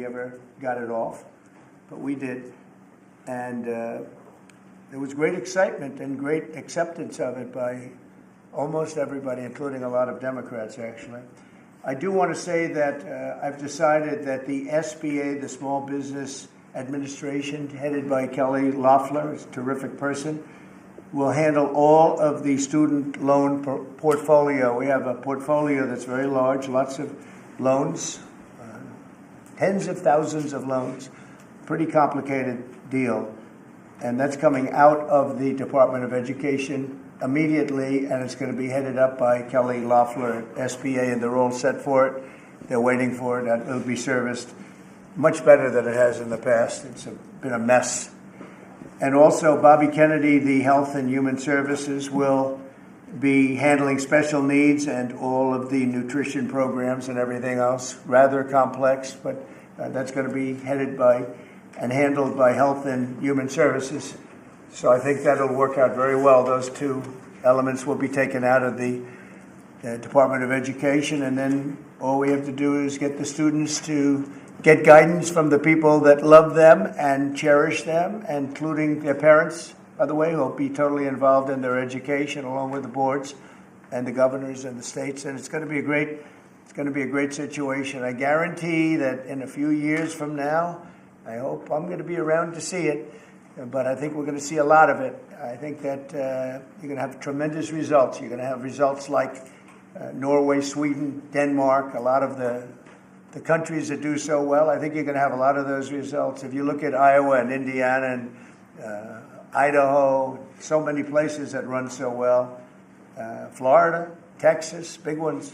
he ever got it off, but we did. And there was great excitement and great acceptance of it by almost everybody, including a lot of Democrats, actually. I do want to say that I've decided that the SBA, the Small Business Administration, headed by Kelly Loeffler, is a terrific person, will handle all of the student loan portfolio. We have a portfolio that's very large, lots of loans, tens of thousands of loans, pretty complicated deal. And that's coming out of the Department of Education immediately, and it's going to be headed up by Kelly Loeffler at SBA, and they're all set for it. They're waiting for it, and it'll be serviced much better than it has in the past. It's been a mess. And also, Bobby Kennedy, the Health and Human Services, will be handling special needs and all of the nutrition programs and everything else. Rather complex, but that's going to be headed by and handled by Health and Human Services. So I think that'll work out very well. Those two elements will be taken out of the Department of Education, and then all we have to do is get the students to get guidance from the people that love them and cherish them, including their parents, by the way, who will be totally involved in their education, along with the boards and the governors and the states. And it's going to be a great situation. I guarantee that in a few years from now, I hope I'm going to be around to see it, but I think we're going to see a lot of it. I think that you're going to have tremendous results. You're going to have results like Norway, Sweden, Denmark, a lot of the countries that do so well. I think you're going to have a lot of those results. If you look at Iowa and Indiana and Idaho, so many places that run so well, Florida, Texas, big ones,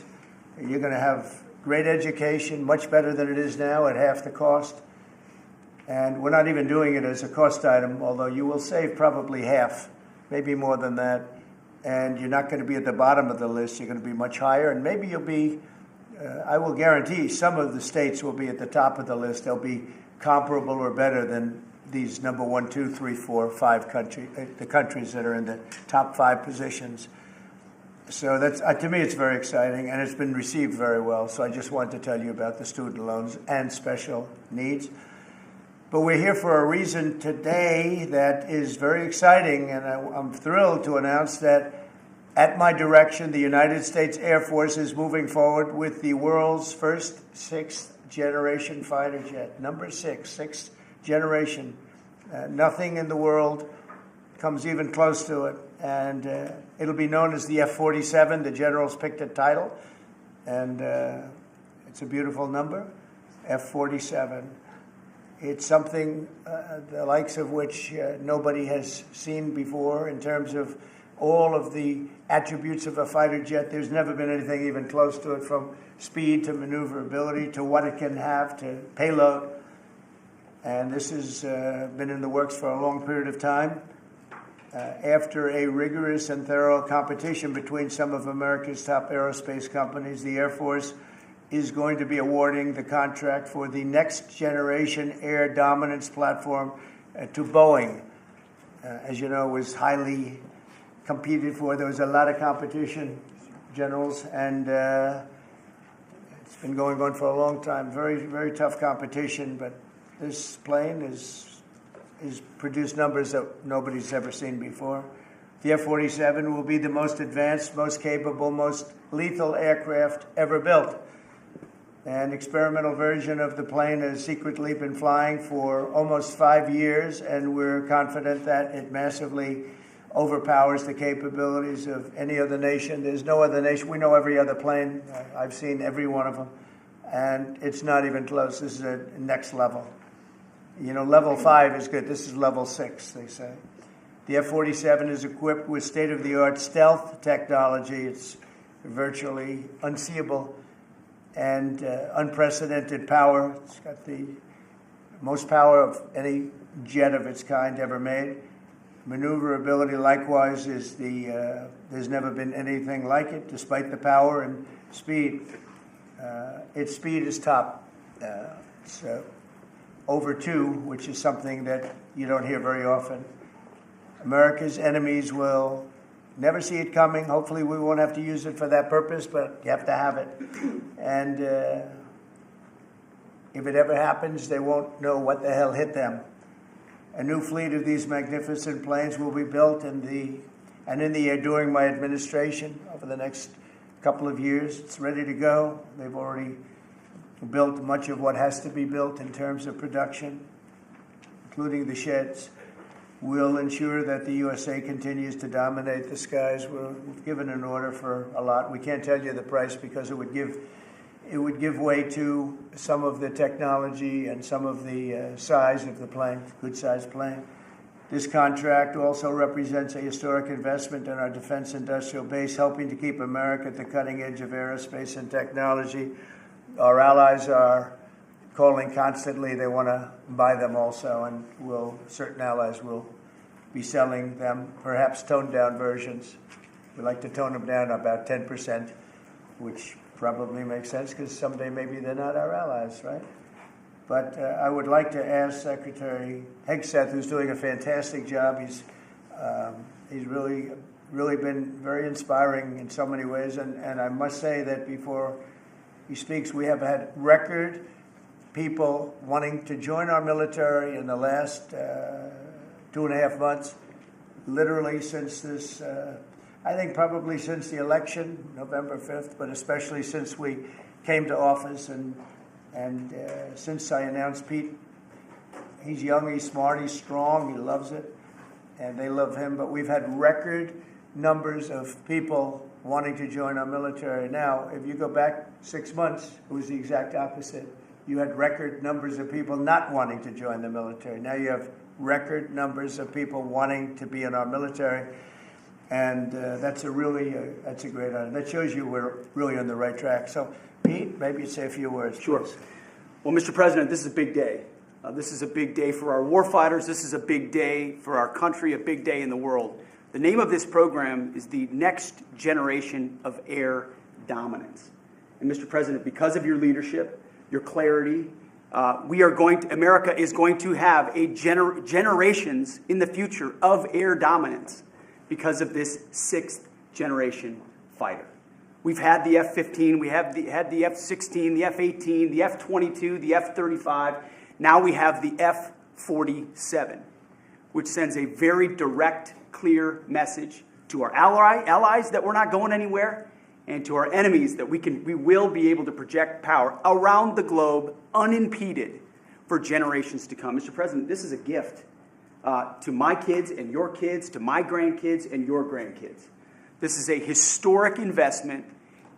you're going to have great education, much better than it is now at half the cost. And we're not even doing it as a cost item, although you will save probably half, maybe more than that. And you're not going to be at the bottom of the list. You're going to be much higher. And maybe you'll be, I will guarantee some of the states will be at the top of the list. They'll be comparable or better than these number 1, 2, 3, 4, 5 countries, the countries that are in the top 5 positions. So that's, to me, it's very exciting, and it's been received very well. So I just wanted to tell you about the student loans and special needs. But we're here for a reason today that is very exciting, and I'm thrilled to announce that at my direction, the United States Air Force is moving forward with the world's first 6th generation fighter jet. Number 6, 6th generation. Nothing in the world comes even close to it. And it'll be known as the F-47. The generals picked a title, and it's a beautiful number, F-47. It's something the likes of which nobody has seen before in terms of all of the attributes of a fighter jet. There's never been anything even close to it, from speed to maneuverability to what it can have to payload. And this has been in the works for a long period of time. After a rigorous and thorough competition between some of America's top aerospace companies, the Air Force is going to be awarding the contract for the next generation air dominance platform to Boeing. As you know, it was highly competed for. There was a lot of competition, generals, and it's been going on for a long time. Very, very tough competition, but this plane is produced numbers that nobody's ever seen before. The F-47 will be the most advanced, most capable, most lethal aircraft ever built. An experimental version of the plane has secretly been flying for almost 5 years, and we're confident that it massively overpowers the capabilities of any other nation. There's no other nation. We know every other plane. I've seen every one of them, and it's not even close. This is a next level. You know, level 5 is good. This is level 6, they say. The F-47 is equipped with state-of-the-art stealth technology. It's virtually unseeable and unprecedented power. It's got the most power of any jet of its kind ever made. Maneuverability, likewise, is there's never been anything like it, despite the power and speed. Its speed is top. It's over 2, which is something that you don't hear very often. America's enemies will never see it coming. Hopefully we won't have to use it for that purpose, but you have to have it. And If it ever happens, they won't know what the hell hit them. A new fleet of these magnificent planes will be built in the air during my administration over the next couple of years. It's ready to go. They've already built much of what has to be built in terms of production, including the sheds. We'll ensure that the USA continues to dominate the skies. We've given an order for a lot. We can't tell you the price because it would give way to some of the technology and some of the size of the plane, good-sized plane. This contract also represents a historic investment in our defense industrial base, helping to keep America at the cutting edge of aerospace and technology. Our allies are calling constantly. They want to buy them also, and certain allies will be selling them, perhaps toned-down versions. We like to tone them down about 10%, which probably makes sense because someday maybe they're not our allies, right? But I would like to ask Secretary Hegseth, who's doing a fantastic job. He's really been very inspiring in so many ways, and I must say that before he speaks, we have had record people wanting to join our military in the last 2.5 months, literally since this, I think probably since the election, November 5th, but especially since we came to office and since I announced Pete. He's young, he's smart, he's strong, he loves it, and they love him. But we've had record numbers of people wanting to join our military. Now, if you go back 6 months, it was the exact opposite. You had record numbers of people not wanting to join the military. Now you have record numbers of people wanting to be in our military, and that's a great honor. That shows you we're really on the right track. So, Pete, maybe you'd say a few words. Sure. Please. Well, Mr. President, this is a big day. This is a big day for our warfighters. This is a big day for our country, a big day in the world. The name of this program is the Next Generation of Air Dominance. And Mr. President, because of your leadership, your clarity, America is going to have generations in the future of air dominance because of this 6th generation fighter. We've had the F-15, we have had the F-16, the F-18, the F-22, the F-35. Now we have the F-47, which sends a very direct, clear message to our allies that we're not going anywhere, and to our enemies that we will be able to project power around the globe unimpeded for generations to come. Mr. President, this is a gift to my kids and your kids, to my grandkids and your grandkids. This is a historic investment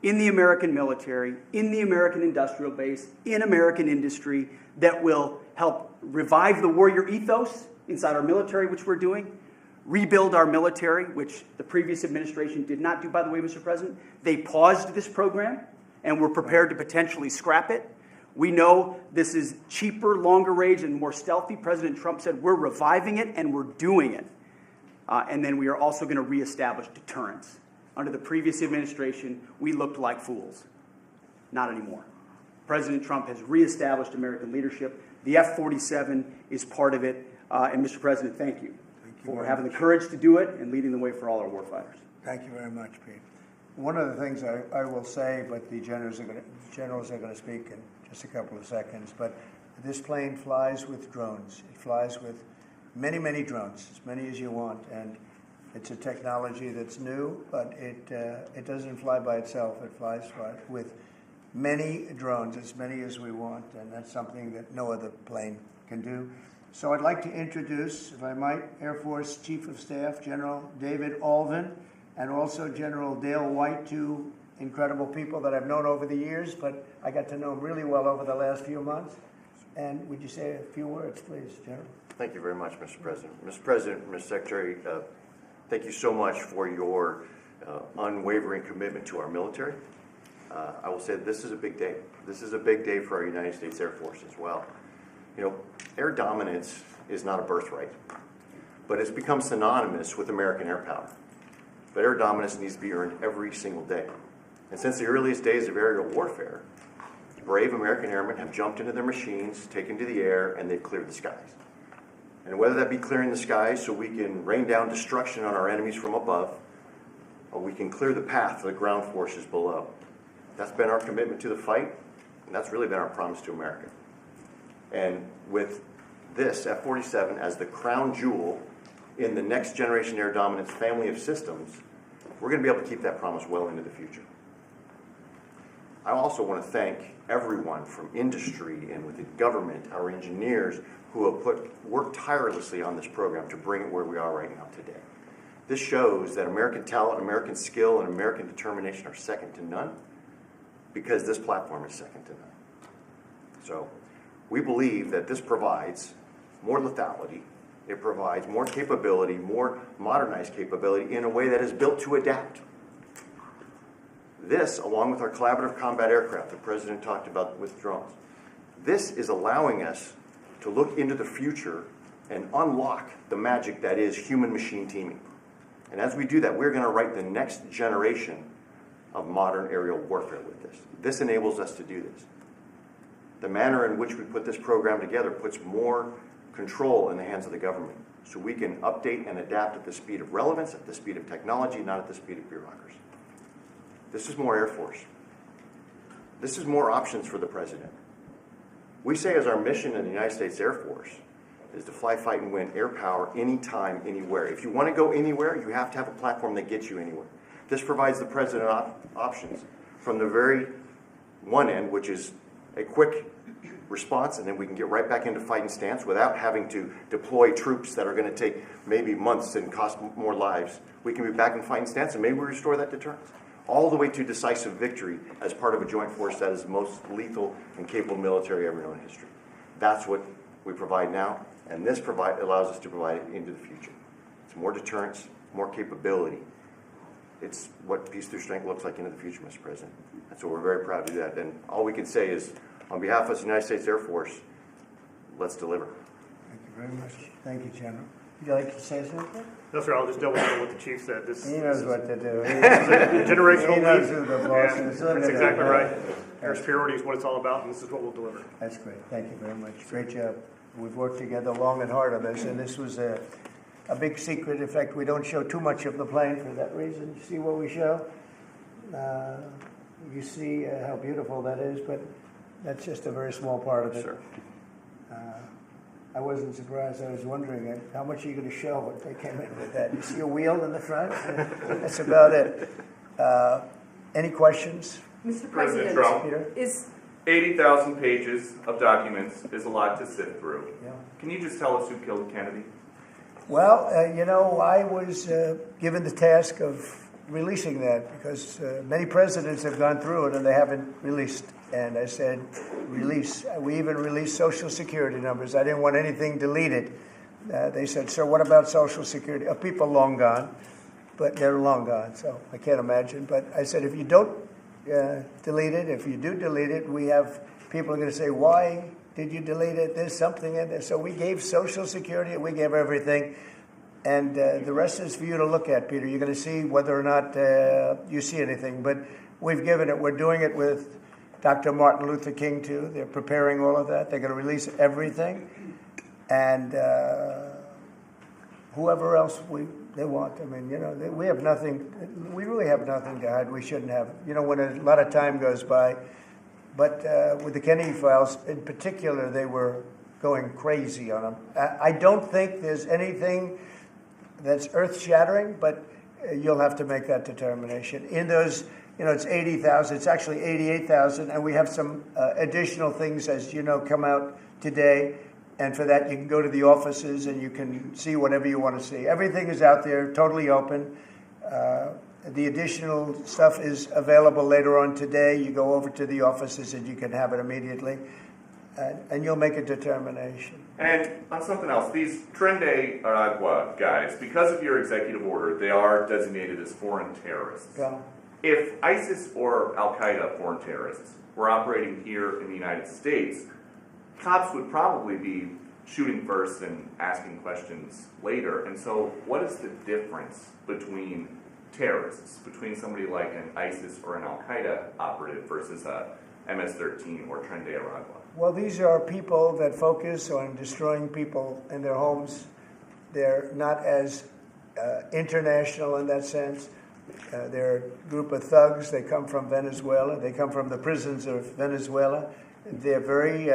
in the American military, in the American industrial base, in American industry that will help revive the warrior ethos inside our military, which we're doing, rebuild our military, which the previous administration did not do, by the way, Mr. President. They paused this program and were prepared to potentially scrap it. We know this is cheaper, longer range, and more stealthy. President Trump said we're reviving it and we're doing it. And then we are also going to reestablish deterrence. Under the previous administration, we looked like fools. Not anymore. President Trump has reestablished American leadership. The F-47 is part of it. And Mr. President, thank you for having the courage to do it and leading the way for all our warfighters. Thank you very much, Pete. One of the things I will say, but the generals are going to speak in just a couple of seconds, but this plane flies with drones. It flies with many, many drones, as many as you want, and it's a technology that's new, but it doesn't fly by itself. It flies with many drones, as many as we want, and that's something that no other plane can do. So I'd like to introduce, if I might, Air Force Chief of Staff General David Alvin, and also General Dale White, two incredible people that I've known over the years, but I got to know them really well over the last few months. And would you say a few words, please, General? Thank you very much, Mr. President. Mr. President, Mr. Secretary, thank you so much for your unwavering commitment to our military. I will say this is a big day. This is a big day for our United States Air Force as well. You know, air dominance is not a birthright, but it's become synonymous with American air power. But air dominance needs to be earned every single day. And since the earliest days of aerial warfare, brave American airmen have jumped into their machines, taken to the air, and they've cleared the skies. And whether that be clearing the skies so we can rain down destruction on our enemies from above, or we can clear the path for the ground forces below. That's been our commitment to the fight, and that's really been our promise to America. And with this F-47 as the crown jewel in the next generation air dominance family of systems, we're going to be able to keep that promise well into the future. I also want to thank everyone from industry and within government, our engineers, who have worked tirelessly on this program to bring it where we are right now today. This shows that American talent, American skill, and American determination are second to none, because this platform is second to none. So we believe that this provides more lethality, it provides more capability, more modernized capability in a way that is built to adapt. This, along with our collaborative combat aircraft the President talked about with drones, this is allowing us to look into the future and unlock the magic that is human-machine teaming. And as we do that, we're going to write the next generation of modern aerial warfare with this. This enables us to do this. The manner in which we put this program together puts more control in the hands of the government, so we can update and adapt at the speed of relevance, at the speed of technology, not at the speed of bureaucracy. This is more Air Force. This is more options for the President. We say as our mission in the United States Air Force is to fly, fight, and win air power anytime, anywhere. If you want to go anywhere, you have to have a platform that gets you anywhere. This provides the President options from the very one end, which is a quick response, and then we can get right back into fighting stance without having to deploy troops that are going to take maybe months and cost more lives. We can be back in fighting stance, and maybe we restore that deterrence. All the way to decisive victory as part of a joint force that is the most lethal and capable military ever known in history. That's what we provide now, and this allows us to provide it into the future. It's more deterrence, more capability. It's what peace through strength looks like into the future, Mr. President. And so we're very proud to do that. And all we can say is, on behalf of the United States Air Force, let's deliver. Thank you very much. Thank you, General. Would you like to say something? No, sir, I'll just double down what the chief said. He knows what to do. This is a generational He knows leap. who the boss And is. that's exactly right. Air superiority is what it's all about, and this is what we'll deliver. That's great. Thank you very much. Great job. We've worked together long and hard on this, and this was a big secret. In fact, we don't show too much of the plane for that reason. You see what we show? You see how beautiful that is, but that's just a very small part of it. Sure. I wasn't surprised. I was wondering how much are you going to show when they came in with that. You see a wheel in the front? That's about it. Any questions? Mr. President President, Trump, Peter? is 80,000 pages of documents is a lot to sift through. Yeah. Can you just tell us who killed Kennedy? Well, I was given the task of releasing that because many presidents have gone through it and they haven't released. And I said, release. We even released Social Security numbers. I didn't want anything deleted. They said, sir, what about Social Security? People long gone, but they're long gone, so I can't imagine. But I said, if you don't delete it, if you do delete it, we have people are going to say, why did you delete it? There's something in there. So we gave Social Security, we gave everything. And the rest is for you to look at, Peter. You're going to see whether or not you see anything. But we've given it. We're doing it with Dr. Martin Luther King, too. They're preparing all of that. They're going to release everything. And whoever else they want. I mean, we have nothing. We really have nothing to hide. We shouldn't have. When a lot of time goes by. But with the Kennedy files, in particular, they were going crazy on them. I don't think there's anything that's earth-shattering, but you'll have to make that determination. In those, it's 80,000. It's actually 88,000, and we have some additional things, as you know, come out today. And for that, you can go to the offices and you can see whatever you want to see. Everything is out there, totally open. The additional stuff is available later on today. You go over to the offices and you can have it immediately. And you'll make a determination. And on something else, these Tren de Aragua guys, because of your executive order, they are designated as foreign terrorists. Yeah. If ISIS or Al-Qaeda foreign terrorists were operating here in the United States, cops would probably be shooting first and asking questions later. And so what is the difference between terrorists, between somebody like an ISIS or an Al-Qaeda operative versus a MS-13 or Tren de Aragua? Well, these are people that focus on destroying people in their homes. They're not as international in that sense. They're a group of thugs. They come from Venezuela. They come from the prisons of Venezuela. They're very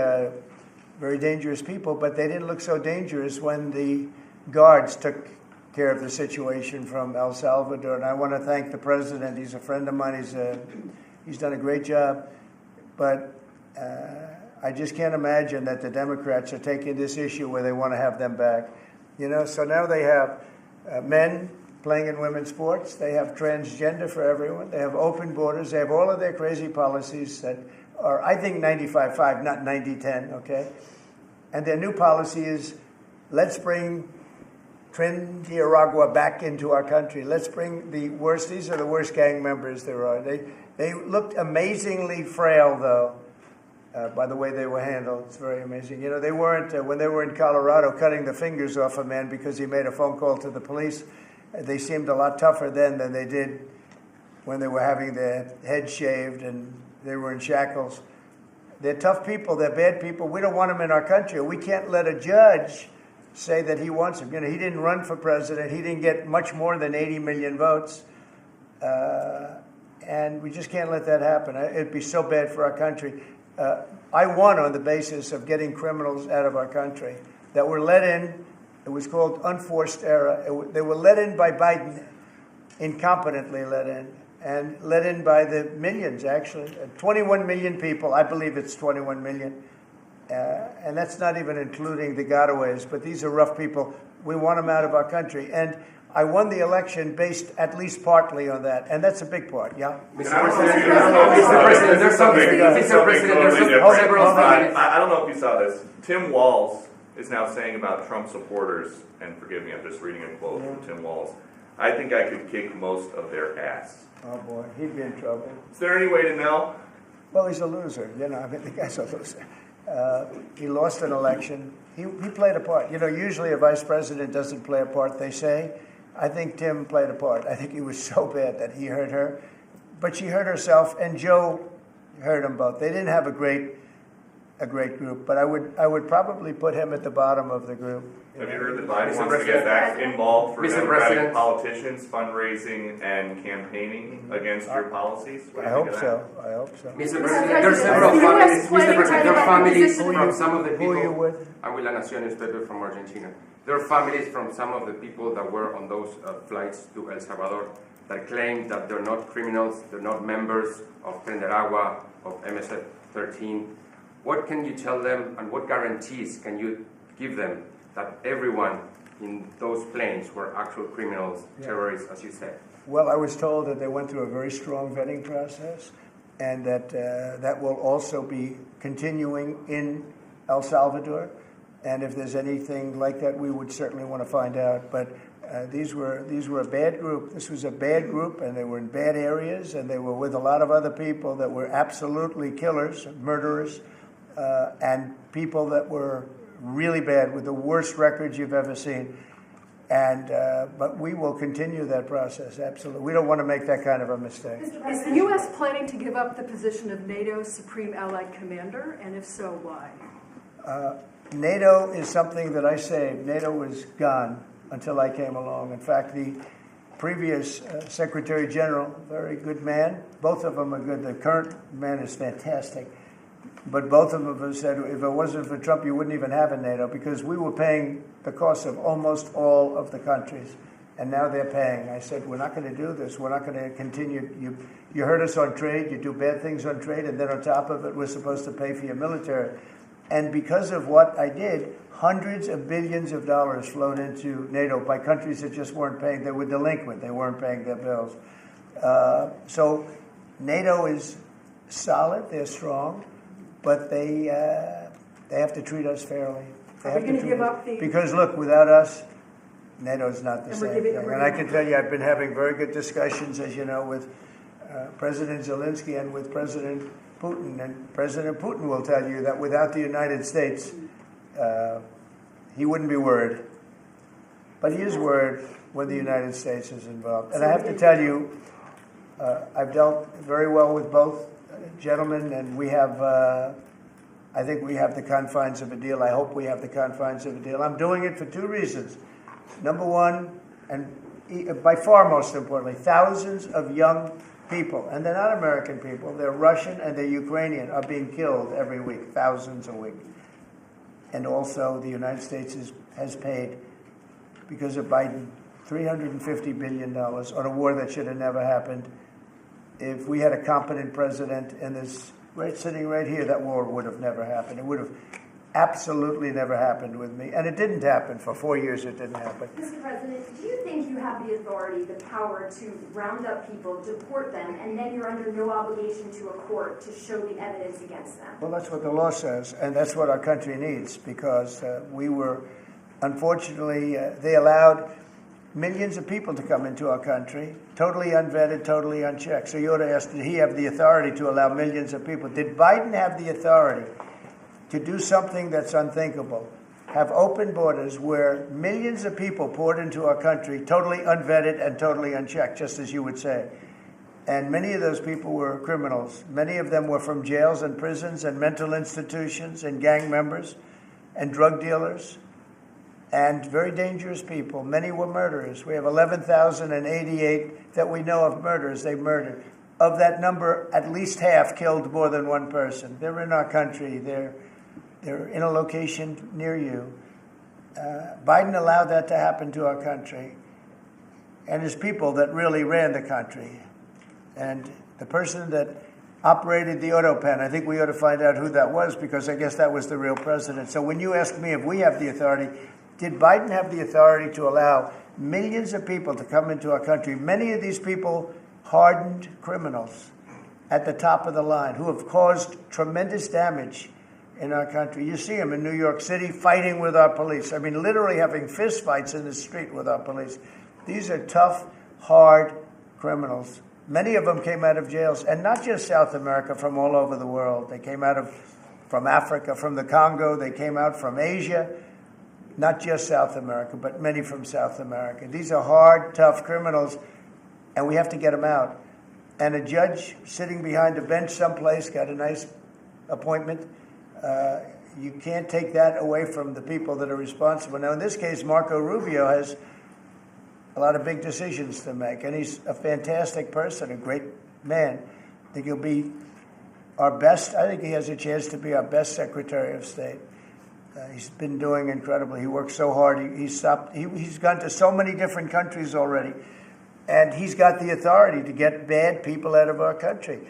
very dangerous people, but they didn't look so dangerous when the guards took care of the situation from El Salvador. And I want to thank the president. He's a friend of mine. He's done a great job. But I just can't imagine that the Democrats are taking this issue where they want to have them back. You know, so now they have men playing in women's sports. They have transgender for everyone. They have open borders. They have all of their crazy policies that are, I think, 95-5, not 90-10, okay? And their new policy is, let's bring Trinidad back into our country. Let's bring the worst. These are the worst gang members there are. They looked amazingly frail, though, by the way they were handled. It's very amazing. You know, they weren't, when they were in Colorado cutting the fingers off a man because he made a phone call to the police, they seemed a lot tougher then than they did when they were having their heads shaved and they were in shackles. They're tough people. They're bad people. We don't want them in our country. We can't let a judge say that he wants him. You know, he didn't run for president. He didn't get much more than 80 million votes. And we just can't let that happen. It'd be so bad for our country. I won on the basis of getting criminals out of our country that were let in. It was called unforced error. They were let in by Biden, incompetently let in, and let in by the millions, actually. 21 million people. I believe it's 21 million. And that's not even including the gotaways, but these are rough people. We want them out of our country. And I won the election based at least partly on that, and that's a big part, yeah? Mr. President, there's something several. I don't know if you saw this. Tim Walz is now saying about Trump supporters, and forgive me, I'm just reading a quote from Tim Walz, I think I could kick most of their ass. Oh, boy, he'd be in trouble. Is there any way to know? Well, he's a loser, you know, I mean, the guy's a loser. He lost an election. He played a part. You know, usually a vice president doesn't play a part, they say. I think Tim played a part. I think he was so bad that he hurt her. But she hurt herself, and Joe hurt them both. They didn't have a great group, but I would probably put him at the bottom of the group. Have you heard that Biden wants to get back involved for Democratic politicians, fundraising and campaigning against your policies? I hope so. Mr. President, there are several families. Mr. President, there are families from some of the people. Who are you with? I'm with La Nación newspaper from Argentina. There are families from some of the people that were on those flights to El Salvador that claim that they're not criminals, they're not members of Trinidad, of MS-13. What can you tell them, and what guarantees can you give them that everyone in those planes were actual criminals, terrorists, as you said? Well, I was told that they went through a very strong vetting process, and that that will also be continuing in El Salvador. And if there's anything like that, we would certainly want to find out. But these were a bad group. This was a bad group, and they were in bad areas, and they were with a lot of other people that were absolutely killers, murderers, and people that were really bad with the worst records you've ever seen. And but we will continue that process, absolutely. We don't want to make that kind of a mistake. Is the U.S. planning to give up the position of NATO's Supreme Allied Commander, and if so, why? NATO is something that I saved. NATO was gone until I came along. In fact, the previous Secretary General, very good man, both of them are good. The current man is fantastic. But both of them have said, if it wasn't for Trump, you wouldn't even have a NATO, because we were paying the cost of almost all of the countries. And now they're paying. I said, we're not going to do this. We're not going to continue. You hurt us on trade. You do bad things on trade. And then on top of it, we're supposed to pay for your military. And because of what I did, hundreds of billions of dollars flowed into NATO by countries that just weren't paying. They were delinquent. They weren't paying their bills. So NATO is solid. They're strong. But they have to treat us fairly. Are we going to give up the... Because, look, without us, NATO's not the same thing. And I can tell you, I've been having very good discussions, as you know, with President Zelensky and with President Putin. And President Putin will tell you that without the United States, he wouldn't be worried. But he is worried when the United States is involved. And I have to tell you, I've dealt very well with both gentlemen, and we have, I think we have the confines of a deal. I hope we have the confines of a deal. I'm doing it for two reasons. Number one, and by far most importantly, thousands of young people, and they're not American people, they're Russian and they're Ukrainian, are being killed every week, thousands a week. and also the United States has paid, because of Biden, $350 billion on a war that should have never happened. If we had a competent president and this sitting right here, that war would have never happened. It would have absolutely never happened with me. And it didn't happen. For 4 years, it didn't happen. Mr. President, do you think you have the authority, the power to round up people, deport them, and then you're under no obligation to a court to show the evidence against them? Well, that's what the law says, and that's what our country needs, because we were, unfortunately, they allowed millions of people to come into our country, totally unvetted, totally unchecked. So you ought to ask, did he have the authority to allow millions of people? Did Biden have the authority to do something that's unthinkable? Have open borders where millions of people poured into our country, totally unvetted and totally unchecked, just as you would say. And many of those people were criminals. Many of them were from jails and prisons and mental institutions and gang members and drug dealers and very dangerous people. Many were murderers. We have 11,088 that we know of murderers they murdered. Of that number, at least half killed more than one person. They're in our country. They're in a location near you. Biden allowed that to happen to our country. And his people that really ran the country. And the person that operated the auto pen, I think we ought to find out who that was, because I guess that was the real president. So when you ask me if we have the authority, did Biden have the authority to allow millions of people to come into our country? Many of these people, hardened criminals at the top of the line who have caused tremendous damage in our country. You see them in New York City fighting with our police. I mean, literally having fist fights in the street with our police. These are tough, hard criminals. Many of them came out of jails, and not just South America, from all over the world. They came out from Africa, from the Congo. They came out from Asia. Not just South America, but many from South America. These are hard, tough criminals, and we have to get them out. And a judge sitting behind a bench someplace got a nice appointment. You can't take that away from the people that are responsible. Now, in this case, Marco Rubio has a lot of big decisions to make, and he's a fantastic person, a great man. I think he'll be our best. I think he has a chance to be our best Secretary of State. He's been doing incredibly. He works so hard. He's gone to so many different countries already, and he's got the authority to get bad people out of our country.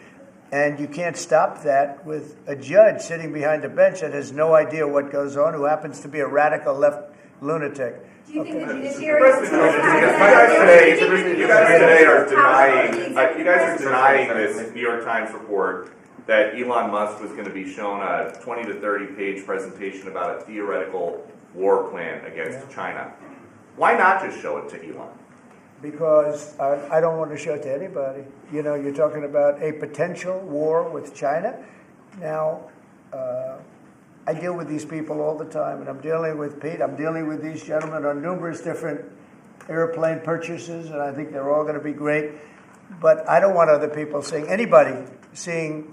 And you can't stop that with a judge sitting behind a bench that has no idea what goes on, who happens to be a radical left lunatic. Do you think the judiciary is You guys today are denying. You guys are denying this New York Times report that Elon Musk was going to be shown a 20 to 30 page presentation about a theoretical war plan against China. Why not just show it to Elon? Because I don't want to show it to anybody. You know, you're talking about a potential war with China. Now, I deal with these people all the time, and I'm dealing with Pete. I'm dealing with these gentlemen on numerous different airplane purchases, and I think they're all going to be great. But I don't want other people seeing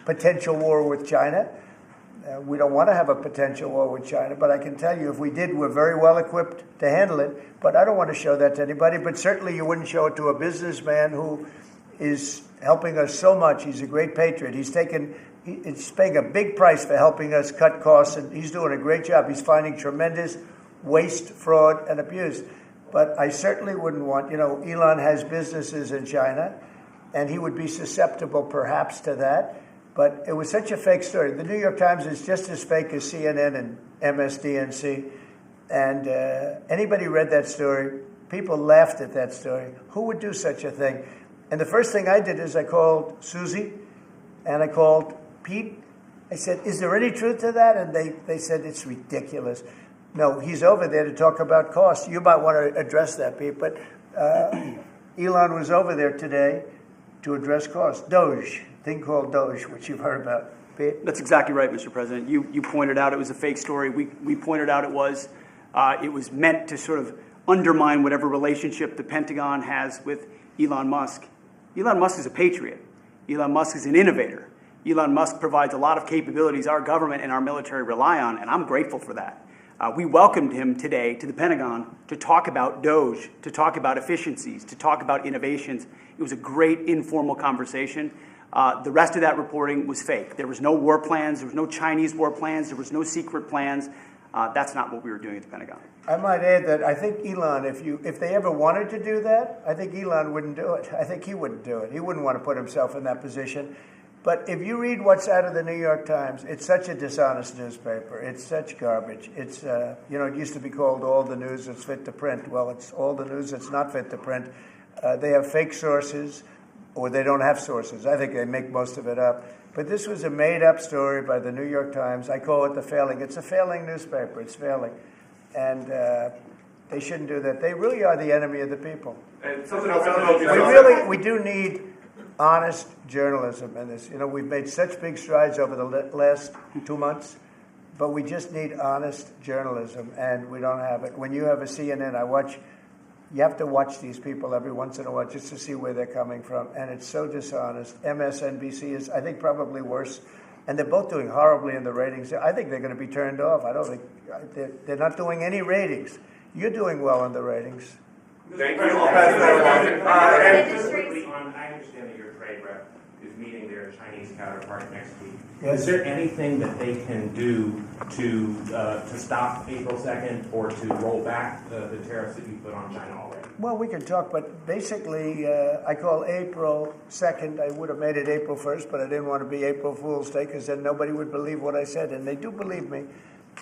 potential war with China. We don't want to have a potential war with China, but I can tell you if we did, we're very well equipped to handle it. But I don't want to show that to anybody. But certainly you wouldn't show it to a businessman who is helping us so much. He's a great patriot. He's paying a big price for helping us cut costs, and he's doing a great job. He's finding tremendous waste, fraud, and abuse. But I certainly wouldn't want, Elon has businesses in China, and he would be susceptible perhaps to that. But it was such a fake story. The New York Times is just as fake as CNN and MSDNC. And anybody read that story, people laughed at that story. Who would do such a thing? And the first thing I did is I called Susie and I called Pete. I said, is there any truth to that? And they said, it's ridiculous. No, he's over there to talk about costs. You might want to address that, Pete. But Elon was over there today to address costs. Doge, thing called Doge, which you've heard about. Pete? That's exactly right, Mr. President. You pointed out it was a fake story. We pointed out it was meant to sort of undermine whatever relationship the Pentagon has with Elon Musk. Elon Musk is a patriot. Elon Musk is an innovator. Elon Musk provides a lot of capabilities our government and our military rely on, and I'm grateful for that. We welcomed him today to the Pentagon to talk about Doge, to talk about efficiencies, to talk about innovations. It was a great informal conversation. The rest of that reporting was fake. There was no war plans. There was no Chinese war plans. There was no secret plans. That's not what we were doing at the Pentagon. I might add that I think Elon, if they ever wanted to do that, I think Elon wouldn't do it. I think he wouldn't do it. He wouldn't want to put himself in that position. But if you read what's out of the New York Times, it's such a dishonest newspaper. It's such garbage. It's, it used to be called all the news that's fit to print. Well, it's all the news that's not fit to print. They have fake sources, or they don't have sources. I think they make most of it up. But this was a made-up story by the New York Times. I call it the failing. It's a failing newspaper. It's failing. And they shouldn't do that. They really are the enemy of the people. And something else. We do need honest journalism in this. We've made such big strides over the last 2 months, but we just need honest journalism, and we don't have it. When you have a CNN, you have to watch these people every once in a while just to see where they're coming from, and it's so dishonest. MSNBC is, I think, probably worse, and they're both doing horribly in the ratings. I think they're going to be turned off. I don't think they're not doing any ratings. You're doing well in the ratings. Thank you. I understand that your trade rep is meeting their Chinese counterpart next week. Yes. Is there anything that they can do to stop April 2nd or to roll back the tariffs that you put on China already? Well, we can talk, but basically, I call April 2nd. I would have made it April 1st, but I didn't want to be April Fool's Day because then nobody would believe what I said, and they do believe me.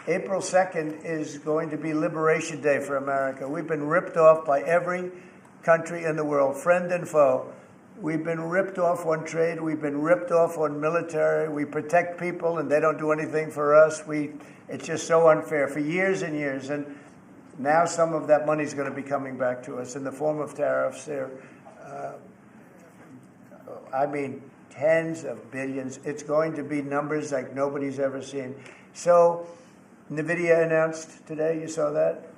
April 2nd is going to be Liberation Day for America. We've been ripped off by every country in the world, friend and foe. We've been ripped off on trade. We've been ripped off on military. We protect people, and they don't do anything for us. It's just so unfair for years and years. And now some of that money is going to be coming back to us in the form of tariffs. Tens of billions. It's going to be numbers like nobody's ever seen. So NVIDIA announced today, you saw that,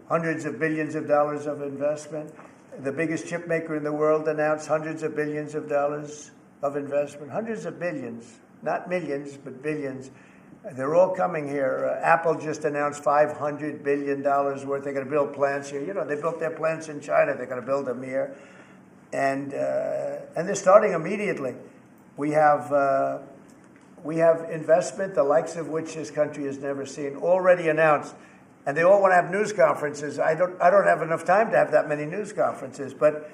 hundreds of billions of dollars of investment. The biggest chip maker in the world announced hundreds of billions of dollars of investment. Hundreds of billions, not millions, but billions. They're all coming here. Apple just announced $500 billion worth. They're going to build plants here. They built their plants in China. They're going to build them here. And they're starting immediately. We have investment, the likes of which this country has never seen, already announced. And they all want to have news conferences. I don't have enough time to have that many news conferences. But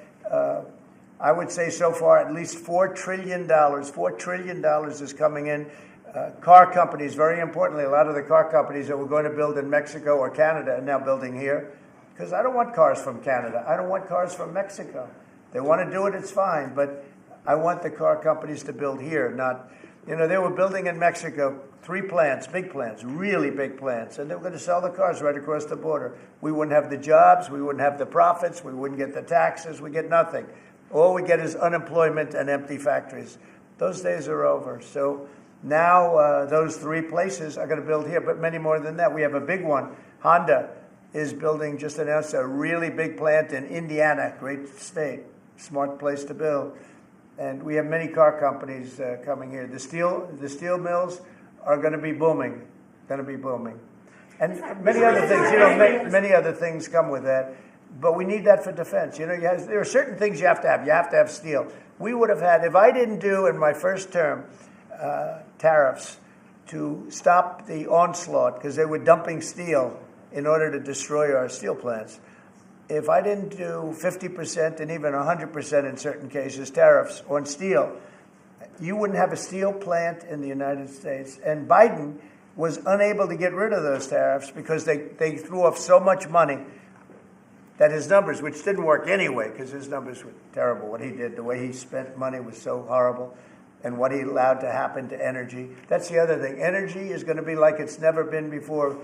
I would say so far at least $4 trillion. $4 trillion is coming in. Car companies, very importantly, a lot of the car companies that were going to build in Mexico or Canada are now building here. Because I don't want cars from Canada. I don't want cars from Mexico. They want to do it, it's fine. But I want the car companies to build here, not... they were building in Mexico 3 plants, big plants, really big plants, and they were going to sell the cars right across the border. We wouldn't have the jobs, we wouldn't have the profits, we wouldn't get the taxes, we get nothing. All we get is unemployment and empty factories. Those days are over. So now those 3 places are going to build here, but many more than that. We have a big one. Honda is building, just announced a really big plant in Indiana, great state, smart place to build. And we have many car companies coming here. The steel mills are going to be booming, And many other things, many other things come with that. But we need that for defense. There are certain things you have to have. You have to have steel. We would have had, if I didn't do in my first term tariffs to stop the onslaught, because they were dumping steel in order to destroy our steel plants. If I didn't do 50% and even 100% in certain cases tariffs on steel, you wouldn't have a steel plant in the United States. And Biden was unable to get rid of those tariffs because they threw off so much money that his numbers, which didn't work anyway because his numbers were terrible, what he did, the way he spent money was so horrible, and what he allowed to happen to energy. That's the other thing. Energy is going to be like it's never been before.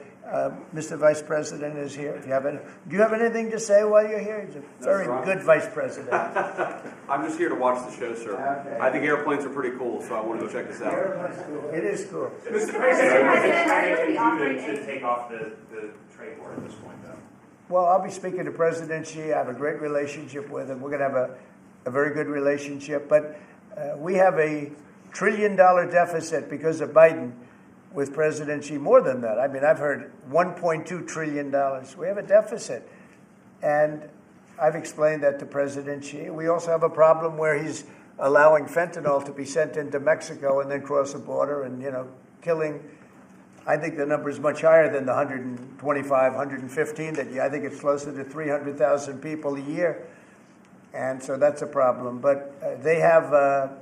Mr. Vice President is here. Do you have anything to say while you're here? He's a very good Vice President. I'm just here to watch the show, sir. Okay. I think airplanes are pretty cool, so I want to go check this out. It is cool. Mr. President, to take off the trade war at this point, though. Well, I'll be speaking to President Xi. I have a great relationship with him. We're going to have a very good relationship. But we have a $1 trillion deficit because of Biden with President Xi. More than that. I mean, I've heard $1.2 trillion. We have a deficit. And I've explained that to President Xi. We also have a problem where he's allowing fentanyl to be sent into Mexico and then cross the border and, killing I think the number is much higher than the 125, 115. I think it's closer to 300,000 people a year, and so that's a problem. But they have a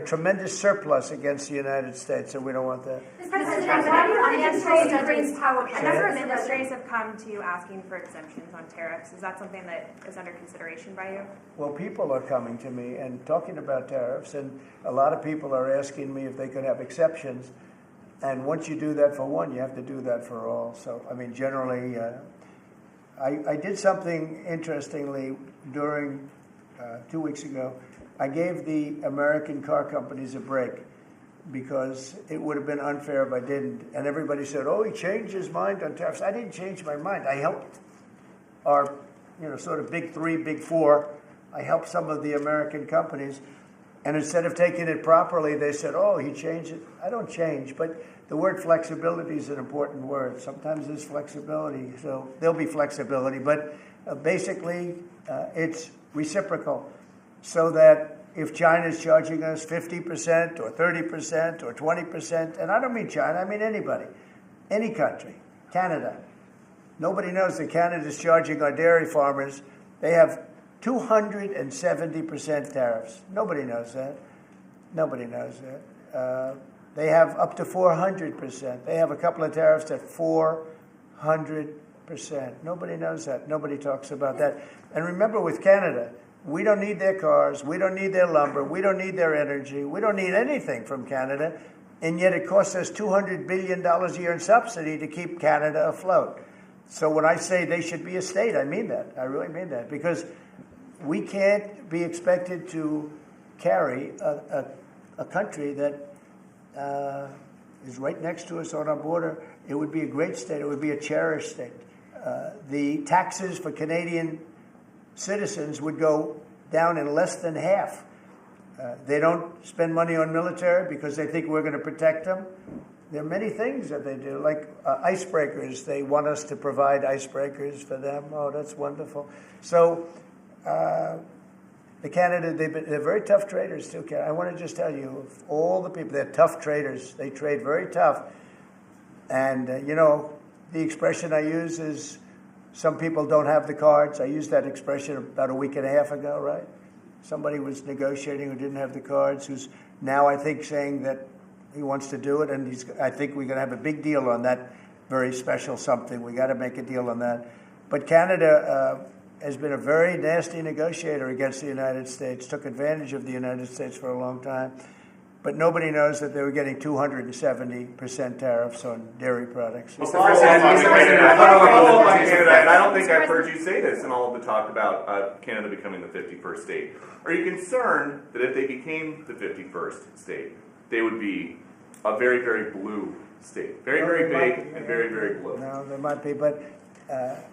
tremendous surplus against the United States, so we don't want that. Mr. President, why do you think Ukraine's power A number of industries have come to you asking for exemptions on tariffs. Is that something that is under consideration by you? Well, people are coming to me and talking about tariffs, and a lot of people are asking me if they could have exceptions. And once you do that for one, you have to do that for all. So, I mean, generally, I did something interestingly during 2 weeks ago. I gave the American car companies a break because it would have been unfair if I didn't. And everybody said, oh, he changed his mind on tariffs. I didn't change my mind. I helped our, sort of big three, big four. I helped some of the American companies. And instead of taking it properly, they said, oh, he changed it. I don't change. But the word flexibility is an important word. Sometimes there's flexibility, so there'll be flexibility. But basically, it's reciprocal. So that if China's charging us 50% or 30% or 20%, and I don't mean China, I mean anybody, any country, Canada. Nobody knows that Canada's charging our dairy farmers. They have 270% tariffs. Nobody knows that. Nobody knows that. They have up to 400%. They have a couple of tariffs at 400%. Nobody knows that. Nobody talks about that. And remember, with Canada, we don't need their cars. We don't need their lumber. We don't need their energy. We don't need anything from Canada. And yet it costs us $200 billion a year in subsidy to keep Canada afloat. So when I say they should be a state, I mean that. I really mean that. Because we can't be expected to carry a country that is right next to us on our border. It would be a great state. It would be a cherished state. The taxes for Canadian citizens would go down in less than half. They don't spend money on military because they think we're going to protect them. There are many things that they do, like icebreakers. They want us to provide icebreakers for them. Oh, that's wonderful. So the Canada, they're very tough traders too. I want to just tell you, of all the people, they're tough traders. They trade very tough. And, the expression I use is, some people don't have the cards. I used that expression about a week and a half ago, right? Somebody was negotiating who didn't have the cards, who's now, I think, saying that he wants to do it, and I think we're going to have a big deal on that very special something. We got to make a deal on that. But Canada has been a very nasty negotiator against the United States, took advantage of the United States for a long time. But nobody knows that they were getting 270% tariffs on dairy products. Mr. President, I don't think I've heard you say this in all of the talk about Canada becoming the 51st state. Are you concerned that if they became the 51st state, they would be a very, very blue state? Very, very big and very, very blue. No, there might be, but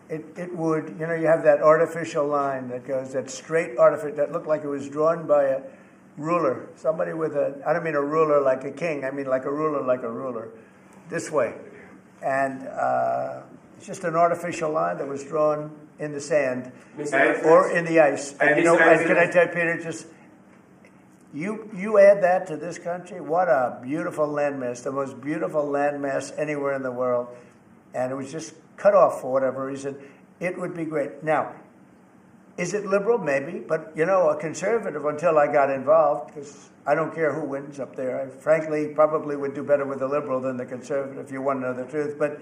it would, you have that artificial line that goes, that straight artificial, that looked like it was drawn by a ruler. Somebody with I don't mean a ruler like a king, I mean like a ruler, this way. And it's just an artificial line that was drawn in the sand or in the ice. And can I tell you, Peter, just, you add that to this country, what a beautiful landmass, the most beautiful landmass anywhere in the world. And it was just cut off for whatever reason. It would be great. Now, is it liberal? Maybe. But, a conservative, until I got involved, because I don't care who wins up there. I frankly probably would do better with the liberal than the conservative, if you want to know the truth. But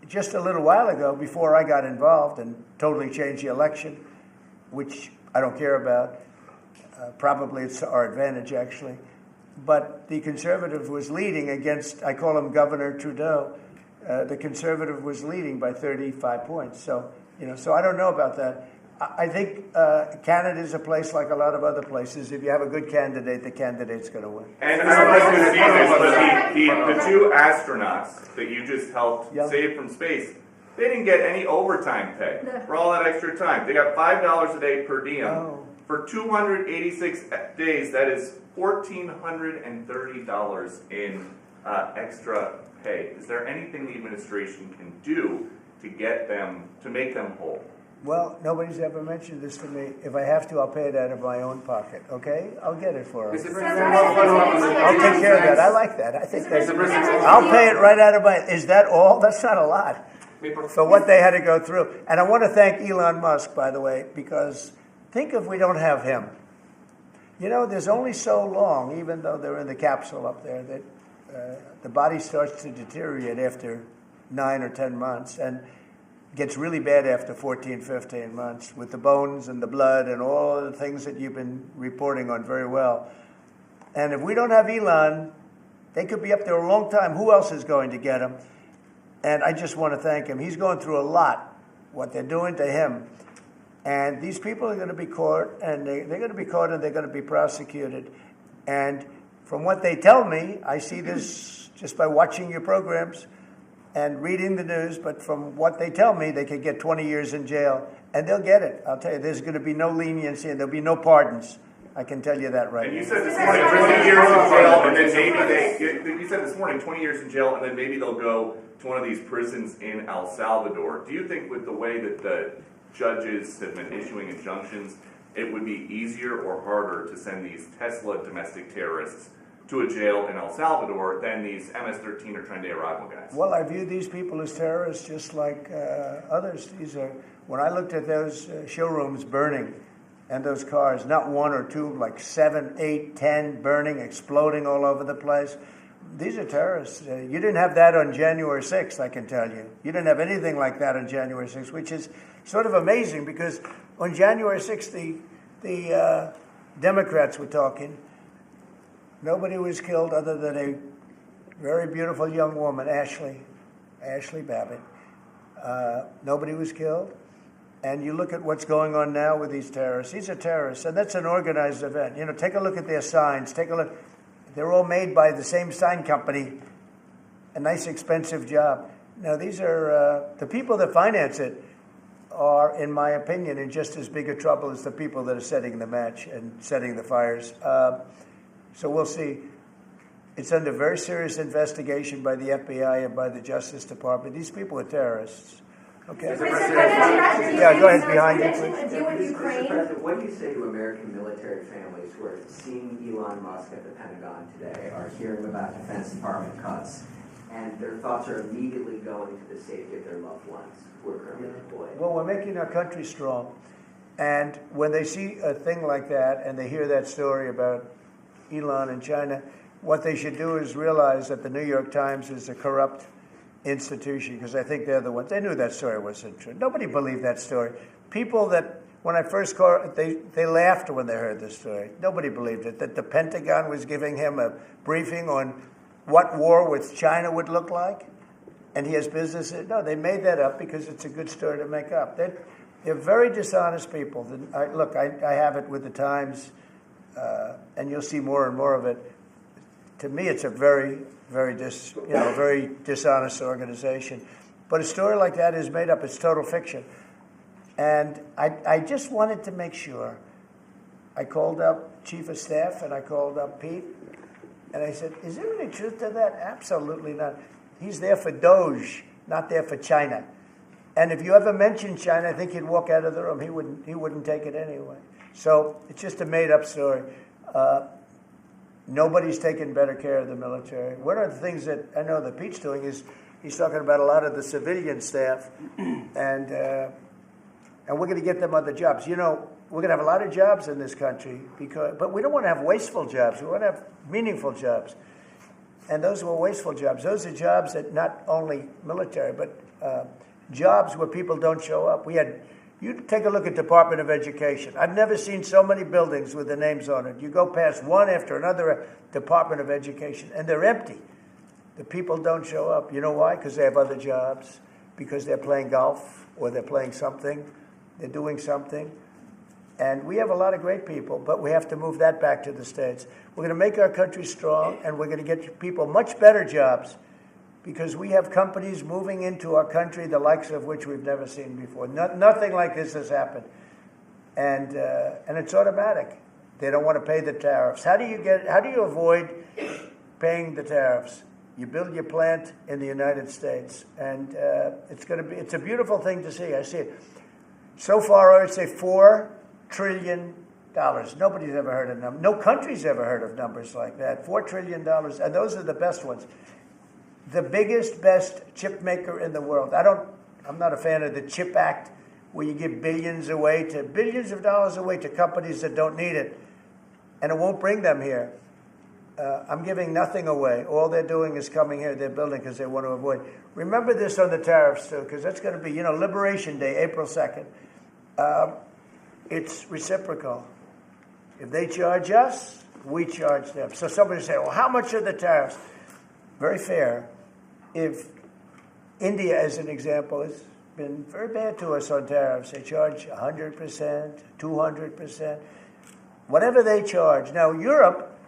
just a little while ago, before I got involved and totally changed the election, which I don't care about, probably it's to our advantage, actually. But the conservative was leading against, I call him Governor Trudeau. The conservative was leading by 35 points. So, so I don't know about that. I think Canada is a place like a lot of other places. If you have a good candidate, the candidate's going to win. And I don't know if you see this, but the two astronauts that you just helped save from space, they didn't get any overtime pay for all that extra time. They got $5 a day per diem. For 286 days, that is $1,430 in extra pay. Is there anything the administration can do to get them, to make them whole? Well, nobody's ever mentioned this to me. If I have to, I'll pay it out of my own pocket, okay? I'll get it for them. Mr. President, I'll take care of that. I like that. I think that's, Mr. President, I'll pay it right out of my, is that all? That's not a lot for what they had to go through. And I want to thank Elon Musk, by the way, because think if we don't have him. You know, there's only so long, even though they're in the capsule up there, that the body starts to deteriorate after 9 or 10 months and gets really bad after 14, 15 months with the bones and the blood and all the things that you've been reporting on very well. And if we don't have Elon, they could be up there a long time. Who else is going to get him? And I just want to thank him. He's going through a lot, what they're doing to him. And these people are going to be caught, and they're going to be caught, and they're going to be prosecuted. And from what they tell me, I see this just by watching your programs and reading the news, but from what they tell me, they could get 20 years in jail, and they'll get it. I'll tell you, there's going to be no leniency, and there'll be no pardons. I can tell you that right And now. you said this morning 20 years in jail, and then maybe you said this morning 20 years in jail, and then maybe they'll go to one of these prisons in El Salvador. Do you think with the way that the judges have been issuing injunctions, it would be easier or harder to send these Tesla domestic terrorists to a jail in El Salvador than these MS-13 or Tren de Arrival guys? Well, I view these people as terrorists just like others. These are, when I looked at those showrooms burning and those cars, not one or two, like 7, 8, 10 burning, exploding all over the place. These are terrorists. You didn't have that on January 6th, I can tell you. You didn't have anything like that on January 6th, which is sort of amazing because on January 6th, the Democrats were talking. Nobody was killed other than a very beautiful young woman, Ashley Babbitt. Nobody was killed. And you look at what's going on now with these terrorists. These are terrorists, and that's an organized event. You know, take a look at their signs. Take a look. They're all made by the same sign company. A nice, expensive job. Now, these are the people that finance it are, in my opinion, in just as big a trouble as the people that are setting the match and setting the fires. So we'll see. It's under very serious investigation by the FBI and by the Justice Department. These people are terrorists. Okay. Yeah, go ahead behind you, please. Mr. President, what do you say to American military families who are seeing Elon Musk at the Pentagon today, are hearing about Defense Department cuts, and their thoughts are immediately going to the safety of their loved ones who are currently deployed? Well, we're making our country strong. And when they see a thing like that and they hear that story about Elon and China, what they should do is realize that the New York Times is a corrupt institution, because I think they're the ones. They knew that story wasn't true. Nobody believed that story. People that, when I first called, they laughed when they heard the story. Nobody believed it, that the Pentagon was giving him a briefing on what war with China would look like, and he has business. No, they made that up because it's a good story to make up. They're very dishonest people. Look, I have it with the Times, and you'll see more and more of it. To me, it's a very dishonest organization. But a story like that is made up. It's total fiction. And I just wanted to make sure. I called up Chief of Staff and I called up Pete. And I said, is there any truth to that? Absolutely not. He's there for Doge, not there for China. And if you ever mention China, I think he'd walk out of the room. He wouldn't take it anyway. So it's just a made-up story. Nobody's taking better care of the military. One of the things that I know that Pete's doing is he's talking about a lot of the civilian staff, and we're going to get them other jobs. You know, we're going to have a lot of jobs in this country, but we don't want to have wasteful jobs. We want to have meaningful jobs. And those were wasteful jobs. Those are jobs that not only military, but jobs where people don't show up. You take a look at Department of Education. I've never seen so many buildings with the names on it. You go past one after another Department of Education, and they're empty. The people don't show up. You know why? Because they have other jobs, because they're playing golf, or they're playing something, they're doing something. And we have a lot of great people, but we have to move that back to the States. We're going to make our country strong, and we're going to get people much better jobs, because we have companies moving into our country, the likes of which we've never seen before. Nothing like this has happened. And it's automatic. They don't want to pay the tariffs. How do you avoid paying the tariffs? You build your plant in the United States, and it's a beautiful thing to see. I see it. So far, I would say $4 trillion. Nobody's ever heard of them. No country's ever heard of numbers like that. $4 trillion, and those are the best ones. The biggest, best chip maker in the world. I'm not a fan of the CHIP Act, where you give billions of dollars away to companies that don't need it, and it won't bring them here. I'm giving nothing away. All they're doing is coming here. They're building because they want to avoid. Remember this on the tariffs, too, because that's going to be, Liberation Day, April 2nd. It's reciprocal. If they charge us, we charge them. So somebody say, well, how much are the tariffs? Very fair. If India, as an example, has been very bad to us on tariffs. They charge 100%, 200%, whatever they charge. Now, Europe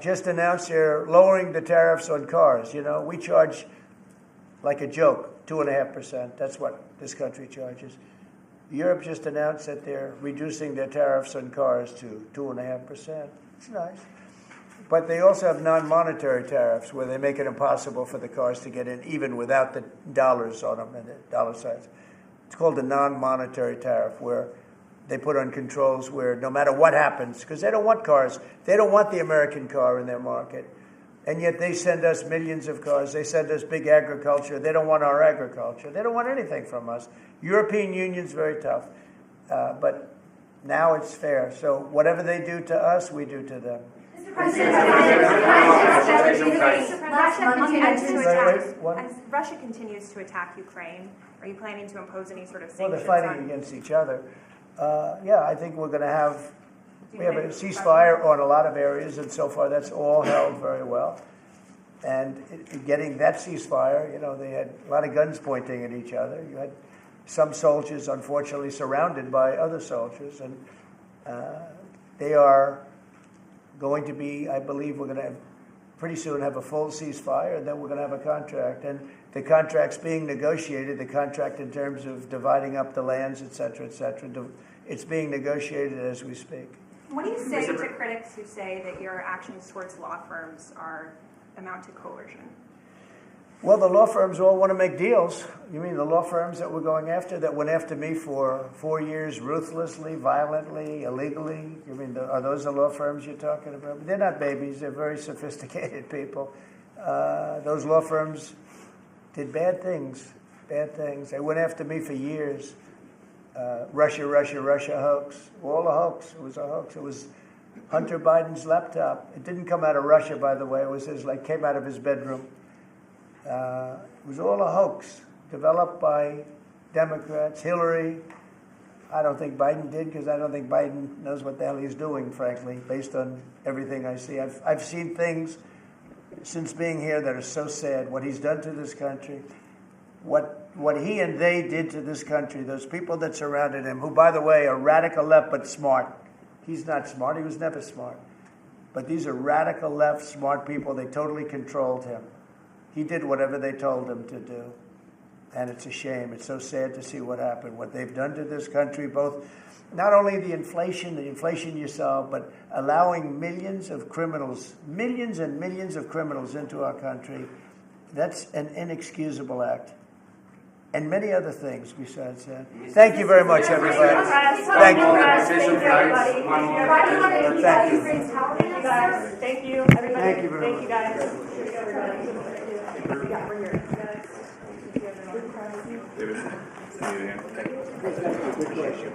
just announced they're lowering the tariffs on cars. We charge like a joke, 2.5%. That's what this country charges. Europe just announced that they're reducing their tariffs on cars to 2.5%. It's nice. But they also have non-monetary tariffs where they make it impossible for the cars to get in even without the dollars on them and the dollar signs. It's called a non-monetary tariff, where they put on controls where no matter what happens, because they don't want cars, they don't want the American car in their market, and yet they send us millions of cars, they send us big agriculture, they don't want our agriculture, they don't want anything from us. European Union's very tough, but now it's fair. So whatever they do to us, we do to them. As Russia continues to attack Ukraine, are you planning to impose any sort of Well, sanctions? they're fighting against each other. I think we're going to have a ceasefire on a lot of areas, and so far that's all held very well. And getting that ceasefire, they had a lot of guns pointing at each other. You had some soldiers, unfortunately, surrounded by other soldiers, and they are going to be, I believe we're going to pretty soon have a full ceasefire, and then we're going to have a contract. And the contract's being negotiated, the contract in terms of dividing up the lands, et cetera, it's being negotiated as we speak. What do you say to critics who say that your actions towards law firms amount to coercion? Well, the law firms all want to make deals. You mean the law firms that we're going after, that went after me for 4 years ruthlessly, violently, illegally? You mean, are those the law firms you're talking about? They're not babies. They're very sophisticated people. Those law firms did bad things. They went after me for years. Russia hoax. All a hoax. It was a hoax. It was Hunter Biden's laptop. It didn't come out of Russia, by the way. It was came out of his bedroom. It was all a hoax, developed by Democrats. Hillary, I don't think Biden did, because I don't think Biden knows what the hell he's doing, frankly, based on everything I see. I've seen things since being here that are so sad. What he's done to this country, what he and they did to this country, those people that surrounded him, who, by the way, are radical left but smart. He's not smart. He was never smart. But these are radical left, smart people. They totally controlled him. He did whatever they told him to do. And it's a shame. It's so sad to see what happened, what they've done to this country, both not only the inflation you saw, but allowing millions and millions of criminals into our country. That's an inexcusable act. And many other things besides that. Thank you very much, everybody. Thank you. Thank you, everybody. Thank you very much. Thank you, guys. David, need a hand? Good question.